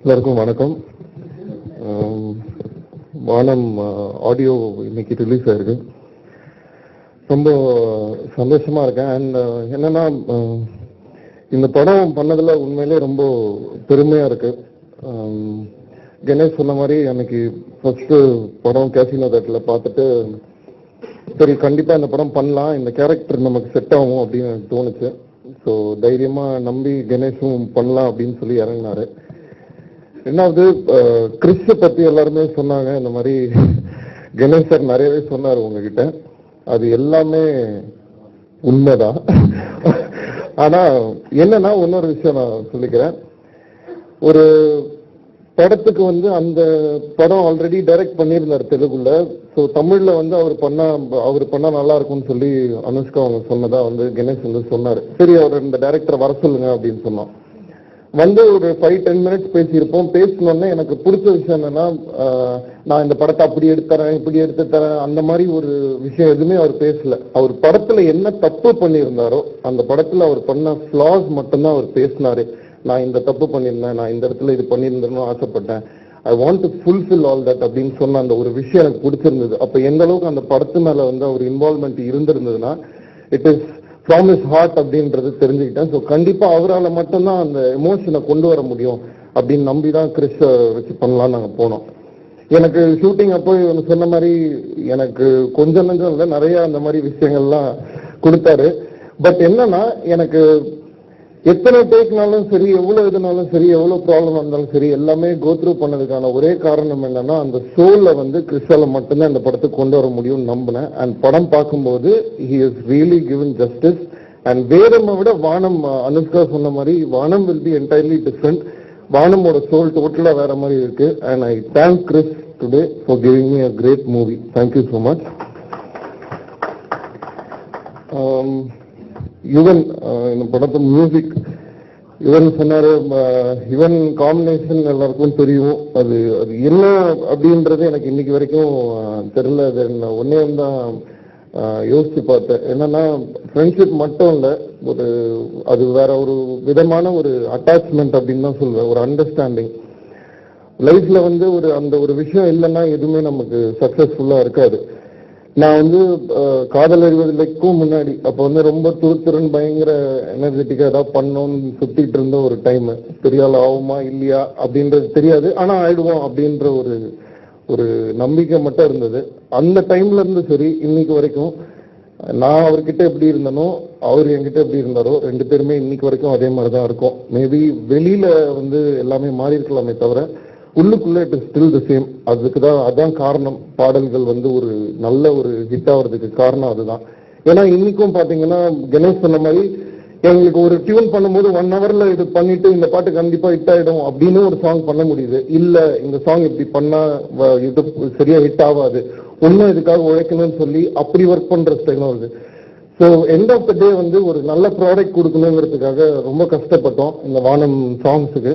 எல்லாருக்கும் வணக்கம். வானம் ஆடியோ இன்னைக்கு ரிலீஸ் ஆயிருக்கு. ரொம்ப சந்தோஷமா இருக்கேன். அண்ட் என்னன்னா, இந்த படம் பண்ணதுல உண்மையிலே ரொம்ப பெருமையா இருக்கு. கணேஷ் சொன்ன மாதிரி அன்னைக்கு ஃபர்ஸ்ட் படம் கேசினோ தட்டில் பார்த்துட்டு, சரி கண்டிப்பா இந்த படம் பண்ணலாம், இந்த கேரக்டர் நமக்கு செட் ஆகும் அப்படின்னு எனக்கு தோணுச்சு. ஸோ தைரியமா நம்பி கணேஷும் பண்ணலாம் அப்படின்னு சொல்லி இறங்கினாரு. ரெண்டாவது, கிறிஸை பத்தி எல்லாருமே சொன்னாங்க. இந்த மாதிரி கணேஷ் சார் நிறையவே சொன்னார் உங்ககிட்ட. அது எல்லாமே உண்மைதான். ஆனா என்னன்னா, இன்னொரு விஷயம் நான் சொல்லிக்கிறேன். ஒரு படத்துக்கு அந்த படம் ஆல்ரெடி டைரக்ட் பண்ணியிருந்தார் தெலுங்குல. ஸோ தமிழ்ல அவர் பண்ணா நல்லா இருக்கும்னு சொல்லி அனுஷ்கா அவங்க சொன்னதா கணேஷ் சொன்னாரு. சரி, அவர் இந்த டைரக்டரை வர சொல்லுங்க அப்படின்னு சொன்னோம். ஒரு 5-10 மினிட்ஸ் பேசியிருப்போம். பேசணும்னா எனக்கு பிடிச்ச விஷயம் என்னன்னா, நான் இந்த படத்தை அப்படி எடுத்துறேன் இப்படி எடுத்து தரேன் அந்த மாதிரி ஒரு விஷயம் எதுவுமே அவர் பேசல. அவர் படத்துல என்ன தப்பு பண்ணியிருந்தாரோ அந்த படத்துல அவர் பண்ண ஃபிளாஸ் மட்டும்தான் அவர் பேசினாரு. நான் இந்த தப்பு பண்ணியிருந்தேன், நான் இந்த இடத்துல இது பண்ணியிருந்தேன்னு ஆசைப்பட்டேன், I want to fulfil all that அப்படின்னு சொன்ன அந்த ஒரு விஷயம் எனக்கு பிடிச்சிருந்தது. அப்ப எந்த அளவுக்கு அந்த படத்து மேல அவர் இன்வால்வ்மெண்ட் இருந்திருந்ததுன்னா, it is from his heart அப்படின்றது தெரிஞ்சுக்கிட்டேன். ஸோ கண்டிப்பா அவரால் மட்டும்தான் அந்த எமோஷனை கொண்டு வர முடியும் அப்படின்னு நம்பி தான் கிறிஸ் வச்சு பண்ணலாம்னு நாங்கள் போனோம். எனக்கு ஷூட்டிங் அப்போ சொன்ன மாதிரி எனக்கு கொஞ்சம் நஞ்சம் இல்லை, நிறைய அந்த மாதிரி விஷயங்கள்லாம் கொடுத்தாரு. பட் என்னன்னா, எனக்கு எத்தனை டேக்னாலும் சரி, எவ்வளவு இதுனாலும் சரி, எவ்வளவு ப்ராப்ளம் வந்தாலும் சரி, எல்லாமே கோத்ரூ பண்ணதுக்கான ஒரே காரணம் என்னன்னா, அந்த சோல்ல கிறிஸ்டால மட்டும்தான் இந்த படத்துக்கு கொண்டு வர முடியும்னு நம்பினேன். அண்ட் படம் பார்க்கும்போது he is really given justice. And வேதமை விட வானம், அனுஷ்கா சொன்ன மாதிரி வானம் will be entirely different. வானமோட சோல் டோட்டலா வேற மாதிரி இருக்கு. And I thank Krish today for giving me a great movie. Thank you so much. Yuvan இந்த படத்து மியூசிக் யுவன் சொன்னாரு. யுவன் காம்பினேஷன் எல்லாருக்கும் தெரியும். அது என்ன அப்படின்றது எனக்கு இன்னைக்கு வரைக்கும் தெரியல. அது ஒன்னே தான் யோசிச்சு பார்த்தேன். என்னன்னா, ஃப்ரெண்ட்ஷிப் மட்டும் இல்லை, அது வேற ஒரு விதமான ஒரு அட்டாச்மெண்ட் அப்படின்னு தான் சொல்லுவேன். ஒரு அண்டர்ஸ்டாண்டிங். லைஃப்ல அந்த ஒரு விஷயம் இல்லைன்னா எதுவுமே நமக்கு சக்சஸ்ஃபுல்லா இருக்காது. நான் காதல் அறிவதற்கும் முன்னாடி அப்போ ரொம்ப துருத்துருன்னு பயங்கர எனர்ஜெட்டிக்கா ஏதாவது பண்ணணும்னு சுத்திட்டு இருந்த ஒரு டைம். பெரியால் ஆகுமா இல்லையா அப்படின்றது தெரியாது, ஆனா ஆயிடுவோம் அப்படின்ற ஒரு நம்பிக்கை மட்டும் இருந்தது. அந்த டைம்ல இருந்து சரி இன்னைக்கு வரைக்கும் நான் அவர்கிட்ட எப்படி இருந்தனோ அவர் என்கிட்ட எப்படி இருந்தாரோ, ரெண்டு பேருமே இன்னைக்கு வரைக்கும் அதே மாதிரிதான் இருக்கும். மேபி வெளியில எல்லாமே மாறி இருக்கலாமே தவிர உள்ளுக்குள்ள it is still the same. அதான் காரணம். பாடல்கள் ஒரு நல்ல ஒரு ஹிட் ஆகிறதுக்கு காரணம் அதுதான். ஏன்னா இன்னைக்கும் பாத்தீங்கன்னா, கணேஷ் சொன்ன மாதிரி எங்களுக்கு ஒரு டியூன் பண்ணும்போது 1 ஹவர்ல இது பண்ணிட்டு இந்த பாட்டு கண்டிப்பா ஹிட் ஆயிடும் அப்படின்னு ஒரு சாங் பண்ண முடியுது. இல்ல இந்த சாங் இப்படி பண்ணா இது சரியா ஹிட் ஆகாது, ஒன்னும் இதுக்காக உழைக்கணும்னு சொல்லி அப்படி ஒர்க் பண்ற ஸ்டைலும் வருது. ஸோ எண்ட் ஆஃப் த டே ஒரு நல்ல ப்ராடக்ட் கொடுக்கணுங்கிறதுக்காக ரொம்ப கஷ்டப்பட்டோம் இந்த வானம் சாங்ஸுக்கு.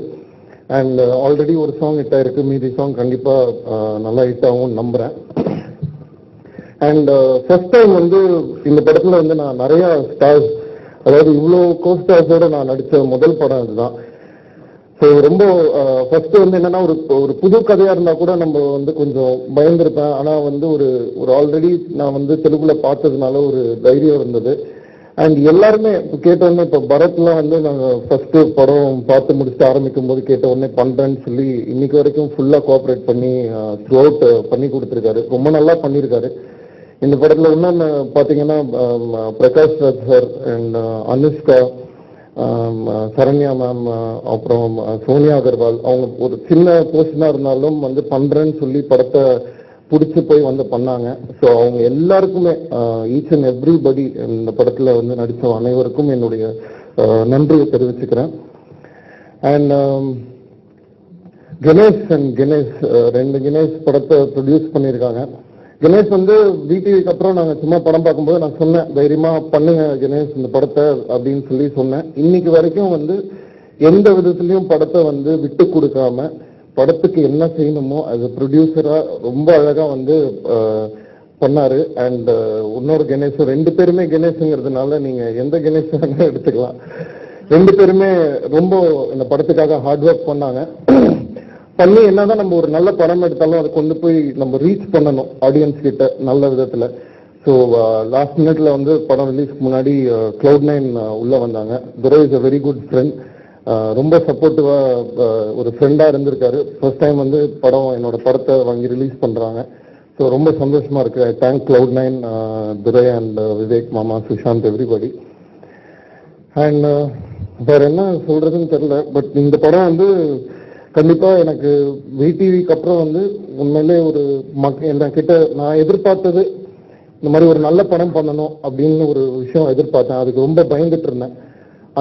அண்ட் ஆல்ரெடி ஒரு சாங் ஹிட் ஆயிருக்கு, மீதி சாங் கண்டிப்பா நல்லா ஹிட் ஆகும்னு நம்புறேன். அண்ட் ஃபர்ஸ்ட் டைம் இந்த படத்துல நான் நிறைய ஸ்டார்ஸ், அதாவது இவ்வளோ கோஸ்டார்ஸோட நான் நடிச்ச முதல் படம் இதுதான். ஸோ ரொம்ப ஃபர்ஸ்ட் என்னன்னா, ஒரு புது கதையா இருந்தா கூட நம்ம கொஞ்சம் பயந்துருப்பேன். ஆனா ஒரு ஆல்ரெடி நான் தெலுங்குல பார்த்ததுனால ஒரு தைரியம் இருந்தது. அண்ட் எல்லாருமே கேட்டோடனே, இப்போ பரத்லாம் நாங்க ஃபர்ஸ்ட் படம் பார்த்து முடிச்சுட்டு ஆரம்பிக்கும் போது கேட்ட உடனே பண்றேன்னு சொல்லி இன்னைக்கு வரைக்கும் ஃபுல்லா கோஆப்ரேட் பண்ணி த்ரூ அவுட் பண்ணி கொடுத்துருக்காரு. ரொம்ப நல்லா பண்ணியிருக்காரு. இந்த படத்துல இன்னொன்னு பாத்தீங்கன்னா, Prakash Raj sir and Anushka, Saranya ma'am, அப்புறம் சோனியா அகர்வால், அவங்க ஒரு சின்ன போர்ஷனா இருந்தாலும் பண்றேன்னு சொல்லி படத்தை பிடிச்சி போய் பண்ணாங்க. ஸோ அவங்க எல்லாருக்குமே, ஈச் அண்ட் எவ்ரிபடி இந்த படத்துல நடிச்ச அனைவருக்கும் என்னுடைய நன்றியை தெரிவிச்சுக்கிறேன். அண்ட் கணேஷ் ரெண்டு கணேஷ் படத்தை ப்ரொடியூஸ் பண்ணியிருக்காங்க. கணேஷ் வீட்டுக்கு அப்புறம் நாங்கள் சும்மா படம் பார்க்கும்போது நான் சொன்னேன், தைரியமா பண்ணுங்க கணேஷ் இந்த படத்தை அப்படின்னு சொல்லி சொன்னேன். இன்னைக்கு வரைக்கும் எந்த விதத்துலயும் படத்தை விட்டு கொடுக்காம படத்துக்கு என்ன செய்யணுமோ அது ப்ரொடியூசரா ரொம்ப அழகா பண்ணாரு. அண்ட் இன்னொரு கணேஷ், ரெண்டு பேருமே கணேஷ்ங்கிறதுனால நீங்க எந்த கணேஷ் எடுத்துக்கலாம். ரெண்டு பேருமே ரொம்ப இந்த படத்துக்காக ஹார்ட் ஒர்க் பண்ணாங்க. பண்ணி என்னதான் நம்ம ஒரு நல்ல படம் எடுத்தாலும் அதை கொண்டு போய் நம்ம ரீச் பண்ணணும் ஆடியன்ஸ் கிட்ட நல்ல விதத்துல. ஸோ லாஸ்ட் மினிட்ல வந்து படம் ரிலீஸ்க்கு முன்னாடி Cloud9 உள்ள வந்தாங்க. Durai is a very good friend. ரொம்ப சப்போர்ட்டிவா ஒரு ஃப்ரெண்டா இருந்திருக்காரு. ஃபர்ஸ்ட் டைம் வந்து என்னோட படத்தை வாங்கி ரிலீஸ் பண்றாங்க. ஸோ ரொம்ப சந்தோஷமா இருக்கு. I thank Cloud9, Durai and Vivek மாமா, சுஷாந்த், எவ்ரிபடி. அண்ட் வேற என்ன சொல்றதுன்னு தெரியல. பட் இந்த படம் வந்து கண்டிப்பா எனக்கு விடிவிக்கு அப்புறம் வந்து உண்மையிலே ஒரு என்கிட்ட நான் எதிர்பார்த்தது இந்த மாதிரி ஒரு நல்ல படம் பண்ணணும் அப்படின்னு ஒரு விஷயம் எதிர்பார்த்தேன். அதுக்கு ரொம்ப பயந்துட்டு இருந்தேன்.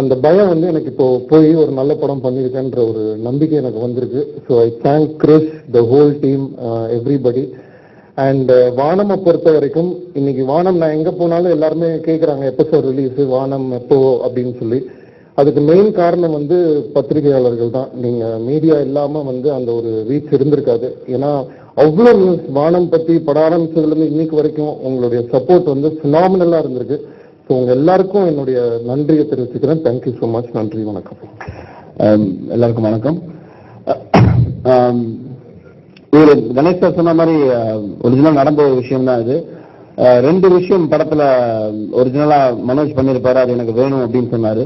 அந்த பயம் வந்து எனக்கு இப்போ போய் ஒரு நல்ல படம் பண்ணியிருக்கேன்ற ஒரு நம்பிக்கை எனக்கு வந்திருக்கு. So I thank Krish, the whole team, everybody. And வானமை பொறுத்த வரைக்கும் இன்னைக்கு வானம் நான் எங்க போனாலும் எல்லாருமே கேட்குறாங்க எப்போ சார் ரிலீஸ், வானம் எப்போ அப்படின்னு சொல்லி. அதுக்கு மெயின் காரணம் வந்து பத்திரிகையாளர்கள் தான். நீங்க மீடியா இல்லாம வந்து அந்த ஒரு ரீச் இருந்திருக்காது. ஏன்னா அவ்வளோ நியூஸ் வானம் பத்தி பட ஆரம்பிச்சதுலேருந்து இன்னைக்கு வரைக்கும் உங்களுடைய சப்போர்ட் வந்து ஃபினாமினலா இருந்திருக்கு. ஸோ உங்க எல்லாருக்கும் என்னுடைய நன்றியை தெரிவிச்சுக்கிறேன். Thank you so much. நன்றி, வணக்கம். எல்லாருக்கும் வணக்கம். ஒரு கணேஷ் சார் சொன்ன மாதிரி ஒரிஜினல் நடந்த ஒரு விஷயம் தான் இது. ரெண்டு விஷயம் படத்துல ஒரிஜினலா மனோஜ் பண்ணியிருப்பாரு, அது எனக்கு வேணும் அப்படின்னு சொன்னாரு.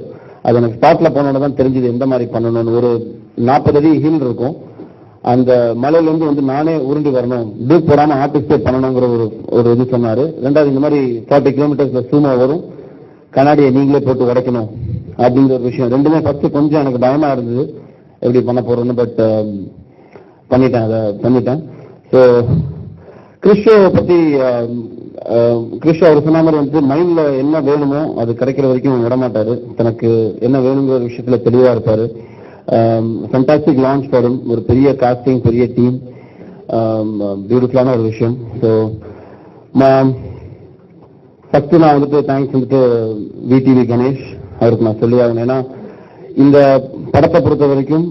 அது எனக்கு ஸ்பாட்ல போனோட தான் தெரிஞ்சது எந்த மாதிரி பண்ணணும்னு. ஒரு 40 அடி ஹீல் இருக்கும், அந்த மலையிலேருந்து வந்து நானே உருண்டி வரணும், டூப் போடாம ஆர்டிஸ்டே பண்ணணுங்கிற ஒரு இது சொன்னாரு. ரெண்டாவது இந்த மாதிரி 40 கிலோமீட்டர்ஸ்ல சூமா வரும், கண்ணாடியை நீங்களே போட்டு உடைக்கணும் அப்படிங்கிற ஒரு விஷயம். ரெண்டுமே ஃபர்ஸ்ட் கொஞ்சம் எனக்கு பயமா இருந்தது எப்படி பண்ண போறோம்னு. பட் பண்ணிட்டேன். ஸோ கிறிஷோ பத்தி கிறிஷ் அவர் சொன்ன மாதிரி வந்து மைண்ட்ல என்ன வேணுமோ அது கிடைக்கிற வரைக்கும் விடமாட்டாரு. தனக்கு என்ன வேணுங்கிற ஒரு விஷயத்துல தெளிவா இருப்பாரு. ஃபண்டாஸ்டிக் லான்ச் படம், ஒரு பெரிய காஸ்டிங், பெரிய டீம், பியூட்டிஃபுல்லான ஒரு விஷயம். ஸோ ஃபர்ஸ்ட் நான் வந்துட்டு தேங்க்ஸ் வந்துட்டு விடிவி கணேஷ் அவருக்கு நான் சொல்லி ஆகணும். ஏன்னா இந்த படத்தை பொறுத்த வரைக்கும்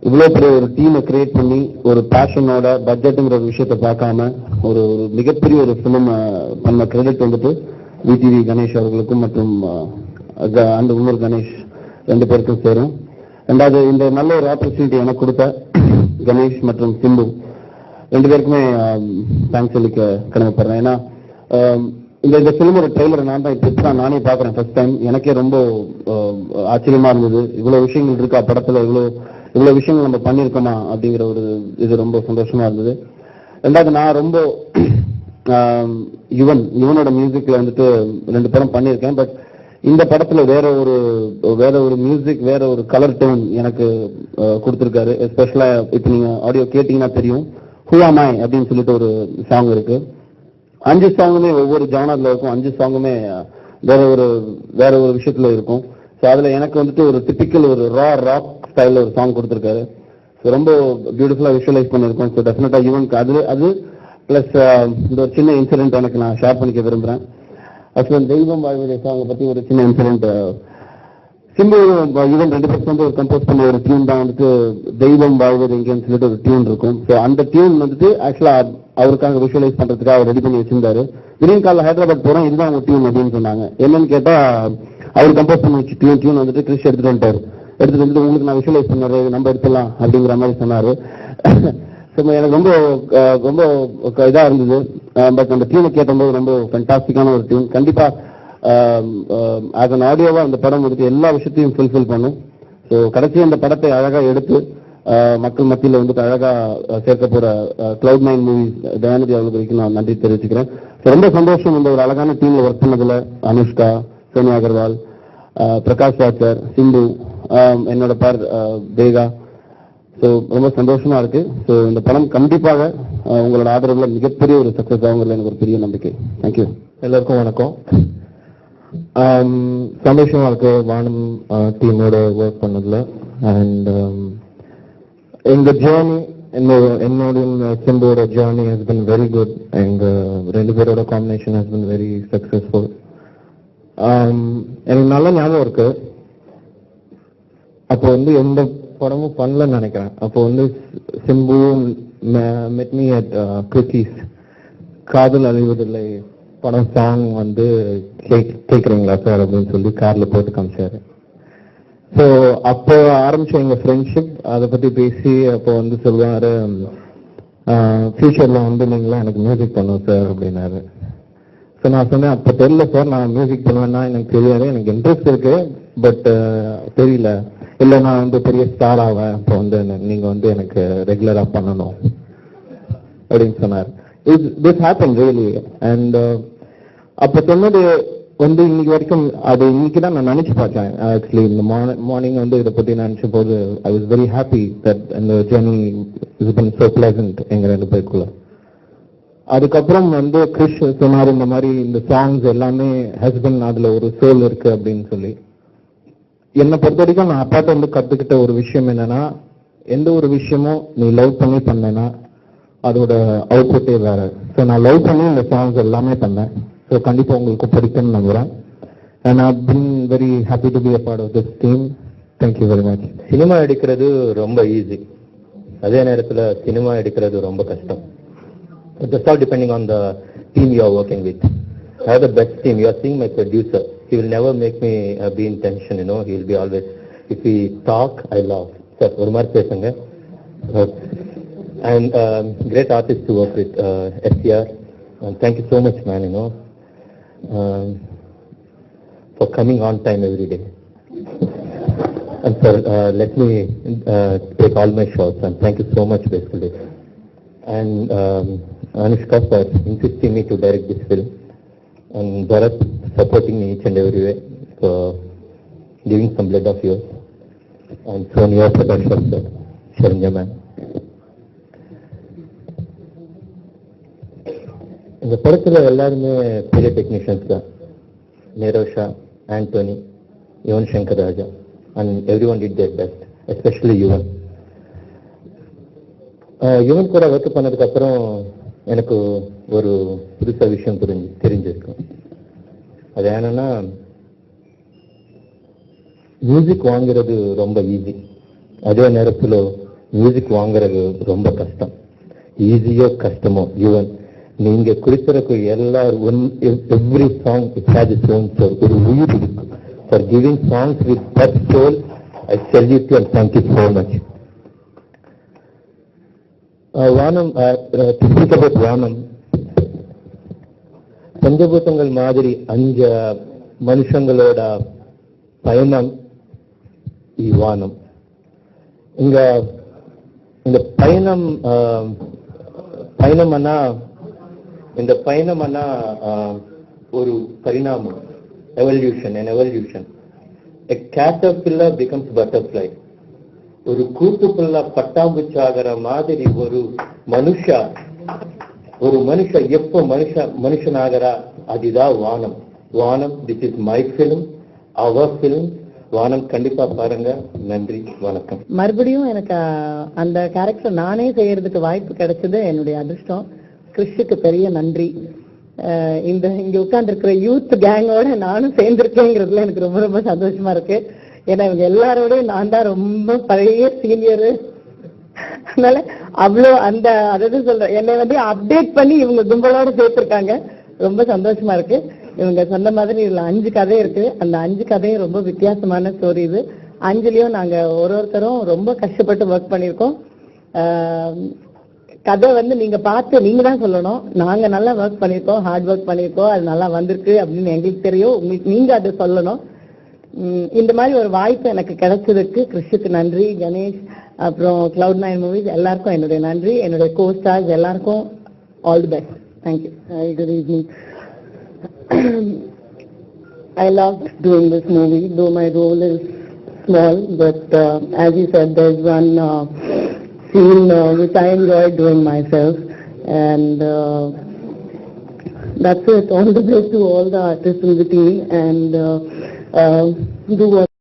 இவ்வளோ பெரிய ஒரு டீமை கிரியேட் பண்ணி ஒரு பேஷனோட பட்ஜெட்டுங்கிற ஒரு விஷயத்தை பார்க்காம ஒரு மிகப்பெரிய ஒரு ஃபிலிம் பண்ண கிரெடிட் வந்துட்டு விடிவி கணேஷ் அவர்களுக்கும் மற்றும் அந்த இன்னொரு கணேஷ் ரெண்டு பேருக்கும் சேரும். ரெண்டாவது இந்த நல்ல ஒரு ஆப்பர்ச்சுனிட்டி எனக்கு கொடுத்த கணேஷ் மற்றும் சிம்பு ரெண்டு பேருக்குமே தேங்க்ஸ் சொல்லிக்க கடமைப்படுறேன். ஏன்னா இந்த ஃபிலிமோட ட்ரெய்லரை நான் தான் இப்போ தான் நானே பார்க்குறேன் ஃபர்ஸ்ட் டைம். எனக்கே ரொம்ப ஆச்சரியமா இருந்தது. இவ்வளோ விஷயங்கள் இருக்கா படத்தில், இவ்வளோ விஷயங்கள் நம்ம பண்ணியிருக்கோமா அப்படிங்கிற ஒரு இது ரொம்ப சந்தோஷமா இருந்தது. ரெண்டாவது நான் ரொம்ப யுவனோட மியூசிக்ல வந்துட்டு 2 படம் பண்ணியிருக்கேன். பட் இந்த படத்துல வேற ஒரு மியூசிக், வேற ஒரு கலர் டோன் எனக்கு கொடுத்துருக்காரு. எஸ்பெஷலா இப்போ நீங்க ஆடியோ கேட்டீங்கன்னா தெரியும், ஹூ ஆம் ஐ அப்படின்னு சொல்லிட்டு ஒரு சாங் இருக்கு. 5 சாங்குமே ஒவ்வொரு ஜானர்ல இருக்கும். 5 சாங்குமே வேற ஒரு விஷயத்துல இருக்கும். ஸோ அதுல எனக்கு வந்துட்டு ஒரு டிபிக்கல் ஒரு ராக் ஸ்டைல்ல ஒரு சாங் கொடுத்துருக்காரு. ஸோ ரொம்ப பியூட்டிஃபுல்லா விஷுவலைஸ் பண்ணியிருக்கோம். ஸோ டெஃபினட்டா யுவனுக்கு அது பிளஸ் இந்த ஒரு சின்ன இன்சிடென்ட் எனக்கு நான் ஷேர் பண்ணிக்க விரும்புறேன். ஆக்சுவலா தெய்வம் வாழ்வதை சாங்கை பத்தி ஒரு சின்ன இன்சிடென்ட். சிம்பு யுவன் 2 பேருக்கு வந்து ஒரு கம்போஸ் பண்ண ஒரு டியூன் தான் வந்துட்டு தெய்வம் வாழ்வது எங்கேன்னு சொல்லிட்டு ஒரு டியூன் இருக்கும். ஸோ அந்த டியூன் வந்துட்டு ஆக்சுவலா அவருக்காக விஷுவலைஸ் பண்றதுக்காக அவர் ரெடி பண்ணி வச்சிருந்தாரு. திடீர்னு காலைல ஹைதராபாத் போறோம், இதுதான் அவங்க டியூன் அப்படின்னு சொன்னாங்க. என்னன்னு கேட்டா அவர் கம்போஸ் பண்ணி வச்சு டியூன் வந்துட்டு கிறிஷ் எடுத்துட்டு வந்துட்டாரு. எடுத்துட்டு வந்துட்டு உங்களுக்கு நான் விஷுவலைஸ் பண்ணாரு, நம்ம எடுத்துடலாம் அப்படிங்கிற மாதிரி சொன்னாரு. எனக்கு ரொம்ப ரொம்ப இதா இருந்தது. பட் அந்த டியூனை கேட்டபோது ரொம்ப ஃபேண்டாஸ்டிக்கான ஒரு டியூன். கண்டிப்பா ஆஸ் அன் ஆடியோவா அந்த படம் வந்துட்டு எல்லா விஷயத்தையும் ஃபுல்ஃபில் பண்ணும். ஸோ கடைசியாக அந்த படத்தை அழகா எடுத்து மக்கள் மத்தியில் வந்துட்டு அழகா சேர்க்க போற Cloud9 மூவிஸ் தயாநிதி அவர்களுக்கு வரைக்கும் நான் நன்றி தெரிவிச்சுக்கிறேன். ரொம்ப சந்தோஷம் இந்த ஒரு அழகான டீம்ல ஒர்க் பண்ணதுல. அனுஷ்கா, சோனியா அகர்வால், பிரகாஷ் ராஜ் சார், சிம்பு, என்னோட பேர் தேகா. ஸோ ரொம்ப சந்தோஷமா இருக்கு. ஸோ இந்த படம் கண்டிப்பாக உங்களோட ஆதரவுல மிகப்பெரிய ஒரு சக்சஸ் ஆகுங்கிறதுல எனக்கு ஒரு பெரிய நம்பிக்கை. தேங்க்யூ. எல்லாருக்கும் வணக்கம். சந்தோஷமா இருக்கு வானம் டீமோட ஒர்க் பண்ணதுல. அண்ட் எங்க ஜேர்னி, என்னோட சிம்புவோட journey has been very good. எங்க 2 பேரோட combination has been very successful. எனக்கு நல்ல ஞாபகம் இருக்கு, அப்போ வந்து எந்த படமும் பண்ணலன்னு நினைக்கிறேன். அப்போ வந்து சிம்பு மெட் மீ அட் குக்கீஸ், காதல் அழிவதில்லை படம் சாங் வந்து கேட்குறீங்களா சார் அப்படின்னு சொல்லி கார்ல போட்டு காமிச்சாரு. ஸோ அப்போ ஆரம்பிச்ச எங்க ஃப்ரெண்ட்ஷிப் அதை பத்தி பேசி அப்போ வந்து சொல்லுவாரு, ஃபியூச்சர்ல வந்து நீங்களாம் எனக்கு மியூசிக் பண்ணுவோம் சார் அப்படின்னாரு. ஸோ நான் சொன்னேன், அப்போ தெரியல சார், நான் மியூசிக் பண்ணுவேன்னா எனக்கு தெரியாது, எனக்கு இன்ட்ரெஸ்ட் இருக்கு, பட் தெரியல, இல்லை நான் வந்து பெரிய ஸ்டார் ஆவேன், அப்போ வந்து நீங்க வந்து எனக்கு ரெகுலரா பண்ணணும் அப்படின்னு சொன்னார். This happen really. அண்ட் அப்போ சொன்னது வந்து இன்னைக்கு வரைக்கும் அது இன்னைக்கு தான் நான் நினைச்சு பார்த்தேன். ஆக்சுவலி இந்த மார்னிங் வந்து இதை பத்தி நினைச்ச போது I was very happy that அந்த journey is been so pleasant எங்க 2 பேருக்குள்ள. அதுக்கப்புறம் வந்து கிறிஷ் சொன்னார், இந்த மாதிரி இந்த சாங்ஸ் எல்லாமே ஹஸ்பண்ட் அதுல ஒரு சோல் இருக்கு அப்படின்னு சொல்லி. என்னை பொறுத்த வரைக்கும் நான் அப்பாட்ட வந்து கத்துக்கிட்ட ஒரு விஷயம் என்னன்னா, எந்த ஒரு விஷயமும் நீ லவ் பண்ணி பண்ணேன்னா அதோட அவுட்புட்டே வேற. ஸோ நான் லவ் பண்ணி இந்த சாங்ஸ் எல்லாமே பண்ணேன். ஸோ கண்டிப்பா உங்களுக்கு பிடிக்கும்னு நம்புறேன். And I been very happy to be a part of this team. Thank you very much. Cinema எடுக்கிறது ரொம்ப ஈஸி, அதே நேரத்தில் சினிமா எடுக்கிறது ரொம்ப கஷ்டம். It's all depending on the team you are working with. I have the best team. You are seeing my producer. He will never make me be in tension, you know. He will be always, if we talk, I laugh. Sir, ஒரு மாதிரி பேசுங்க. And great artist to work with, SCR. Thank you so much, man, you know, for coming on time every day. And sir, let me take all my shots, and thank you so much, basically. And Anushka for insisting me to direct this film, and Bharat supporting me each and every way, for giving some blood of yours, and Sonia Prakash sir, Sharanya ma'am. இந்த படத்தில் எல்லாருமே பெரிய technicians தான். நேரோஷா, Antony, Yuvan Shankar Raja, and every one did their best, especially Yuvan. Yuvan கூட work பண்ணதுக்கு அப்புறம் எனக்கு ஒரு புதுசா விஷயம் தெரிஞ்சிருக்கும். அது என்னன்னா, மியூசிக் வாங்குறது ரொம்ப ஈஸி, அதே நேரத்தில் மியூசிக் வாங்குறது ரொம்ப கஷ்டம். ஈஸியோ கஷ்டமோ, யுவன் நீங்க குறிப்பிடக்கு every song it has its own soul. ஒரு உயிர் இருக்கு. For giving songs with that soul, I salute you and thank you so much. வானம், to speak about வானம், பஞ்சபூதங்கள் மாதிரி 5 மனுஷங்களோட பயணம் வானம். இந்த பயணம்னா ஒரு பரிணாமம், evolution. A caterpillar becomes butterfly. ஒரு கூட்டுக்குள்ள பட்டாம்பூச்சி ஆகிற மாதிரி ஒரு மனுஷ எப்போ மனுஷன் ஆகிறா, அதுதான் Vaanam. This is my film, அவர் ஃபிலிம். வானம் கண்டிப்பா பாருங்க. நன்றி, வணக்கம். மறுபடியும் எனக்கு அந்த கேரக்டர் நானே செய்யறதுக்கு வாய்ப்பு கிடைச்சது என்னுடைய அதிர்ஷ்டம். கிறிஷுக்கு பெரிய நன்றி. இங்க உட்கார்ந்துருக்கிற யூத் கேங்கோட நானும் சேர்ந்திருக்கேங்கிறதுல எனக்கு ரொம்ப ரொம்ப சந்தோஷமா இருக்கு. ஏன்னா இவங்க எல்லாரோடையும் நான் தான் ரொம்ப பழைய சீனியரு. அதனால அவ்வளோ அதாவது சொல்றேன், என்னை வந்து அப்டேட் பண்ணி இவங்க கும்பலோட சேர்த்திருக்காங்க. ரொம்ப சந்தோஷமா இருக்கு. இவங்க சொன்ன மாதிரி இதுல 5 கதை இருக்கு. அந்த 5 கதையும் ரொம்ப வித்தியாசமான ஸ்டோரி. இது 5லயும் நாங்க ஒருத்தரும் ரொம்ப கஷ்டப்பட்டு ஒர்க் பண்ணியிருக்கோம். கதை வந்து நீங்க பார்த்து நீங்க தான் சொல்லணும். நாங்க நல்லா ஒர்க் பண்ணியிருக்கோம், ஹார்ட் ஒர்க் பண்ணியிருக்கோம், அது நல்லா வந்திருக்கு அப்படின்னு எங்களுக்கு தெரியும். உங்களுக்கு நீங்க அதை சொல்லணும். இந்த மாதிரி ஒரு வாய்ப்பு எனக்கு கிடைச்சதுக்கு கிறிஷுக்கு நன்றி, கணேஷ், அப்புறம் Cloud9 மூவிஸ் எல்லாருக்கும் என்னுடைய நன்றி. என்னுடைய co-stars எல்லாருக்கும் all the best. Thank you. Good evening. I loved doing this movie, though my role is small, but as you said, there's one scene which I enjoyed doing myself, and that's it. All the best to all the artists in the team, and do what